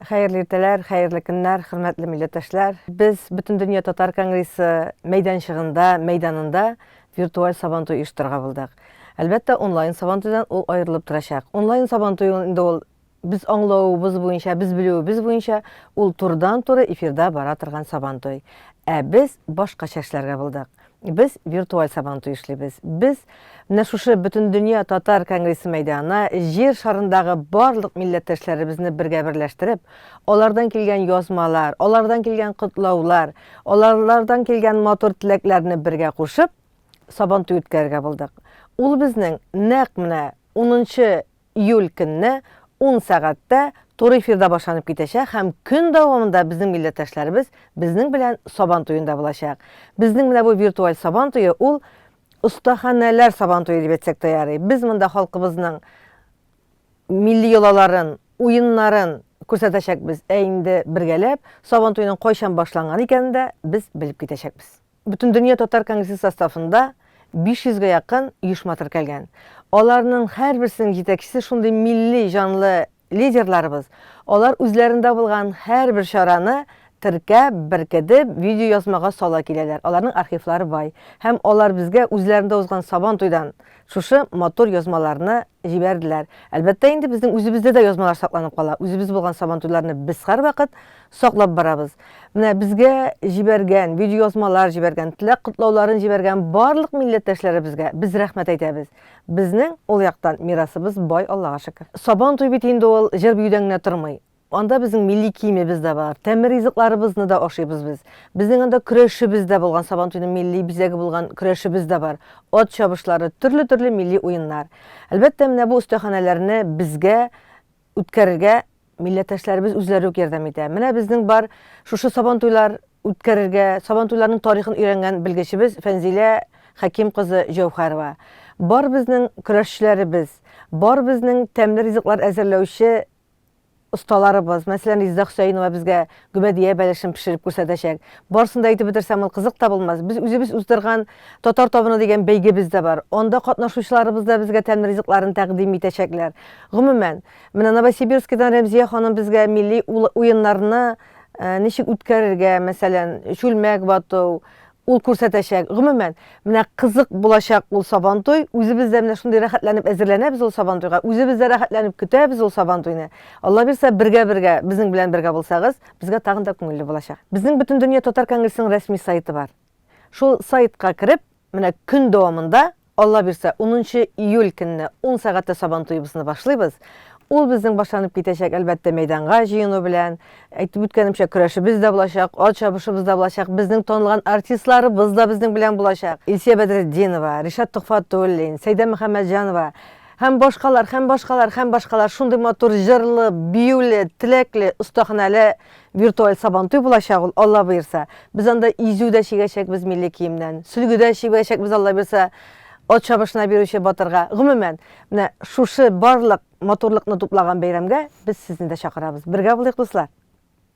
Xeyirli irteler, xeyirli günler, hürmetli milletteşler. Biz bütün Dünya Tatar Kongresi meydanında virtual Sabantoy uyuşturga bulduk. Elbette online Sabantoydan ol ayrılıp duracak. Online Sabantoyunda ol biz anlauыбыз boyunca, biz bilүүбүз boyunca ol turdan tura efirde bara turgan Sabantoy. Biz başka şeşlerge bulduk. Biz virtual Sabantoy işleybiz. Biz şuşu bütün Dünya Tatar Kongresi meydanına yer şarındağı barlık milletteşlerimizni birge birleştirip, onlardan kelgen yozmalar, onlardan kelgen kutlaular, onlardan kelgen motor tileklerini birge koşup, Sabantoy ütkärge bulduk. Ул bizning naq mine 10 iyul gününe 10 saatda to'g'ri efirda boshlanib ketishak ham kun davomida bizning millatdoshlarimiz bizning bilan Sabantoyunda bo'lashak. Bizning bilan bu virtual Sabantoyi ul ustaxonalar Sabantoyi deb aytsak da yaraydi. Biz bunda xalqimizning milliy yolaların, o'yinlarin ko'rsatashakmiz. Endi birgalab Sabantoyning qachon boshlangan ekanini de biz bilib ketishakmiz. Bütün Dünya Tatar Kongresi sostavında 500'e yakın uyuşma tırkelgen. Onların her birisinin yetekçisi şunday milli canlı liderlarımız. Onlar üzerinde bulgan her bir şaranı Türkiye birkedip video yazmağa sala kileler. Onların arxivleri var. Hem onlar bizge üzerinde uzgan Sabantoydan şuşu motor yazmalarını jiberdiler. Elbette indi bizim üzümüzde de yazmalar saklanıp kala. Üzümüz bulgan Sabantoylarını biz her vakit saklap barabız. Mine bizge jibergen, video yazmalar jibergen, tilek kutlauların jibergen barlık milletteşleri bizge. Biz rahmet eytemiz. Bizning ol yaktan mirasımız bay Allah'a şükür. Sabantoy bitinde ol jer büyüdengine turmay. Onda bizim milli kiyimimiz de var. Temir riziklarımızını da oşuyuz biz. Bizim anda küreşimiz de bulgan, Sabantoy'un milli bizege bulgan küreşimiz de var. Ot çabışları, türlü milli oyunlar. Elbette mine bu ustaxanelerini bizge ütkerirge milletteşlerimiz üzleri yok yerdem ede. Mine bizning bar şuşu Sabantoylar ütkerirge, Sabantoyların tarixini öğrengen bilgeçimiz Fenzile Hakim kızı Jevharova. Bar bizning küreşçilerimiz, bar bizning temir riziklar ezerlevşi ustalarımız, mesela İzzah Hüseyinova bizge gübediye belişim pişirip gösterişek. Barsında aytып bitirsem ol kızık da bulmaz. Biz üzümüz uzdurgan Tatar tabını degen beyge bizde var. Onda katnaşuşlarımız da bizge temir riziklarını takdim etecekler. Gümümen, mine Novosibirsk'dan Remziye hanım bizge milli oyunlarını neşik ütkerirge, mesela şülmek batu, ul ko'rsatashak. Gümümen, mine kızık bulaşak ul Sabantoy, üzümüzde mine şunday rahatlanıp ezirlenemiz ul Sabantoyga, üzümüzde rahatlanıp kütəbiz ul Sabantoyni. Allah birse birge bizning bilen birge bolsagız, bizge tagın da köngüllü bulaşak. Bizning bütün Dünya Tatar Kongresi'nin resmi saytı var. Şu saytga kirip, mine gün davamında Allah birse 10 iyul gününe 10 saatda Sabantoy'umuzni başlayız. Ул bizning boshlanib ketishak elbette meydanga jiyinu bilen, aytib o'tganimcha kurashimiz da bo'lashak, ot chabishimiz da bo'lashak, bizning tanilgan artistlarimiz da bizning bilan bo'lashak. Ilsiya Badreddinova, Rishad Tuhfatullin, Sayda Muhammadjanova, hem boshqalar shunday motor jirli, biyuli, tilekli, ustaxonali virtual Sabantoy bo'lashak ul Allah buyursa. Biz anda izuda shigashak biz milliy kiyimdan, sulguda shigashak biz Allah buyursa ot çabışına berişe batırga. Gümümen, şuşu barlık motorlukni toplagan beyramga biz sizni de çakırabız. Birge bulayık dostlar.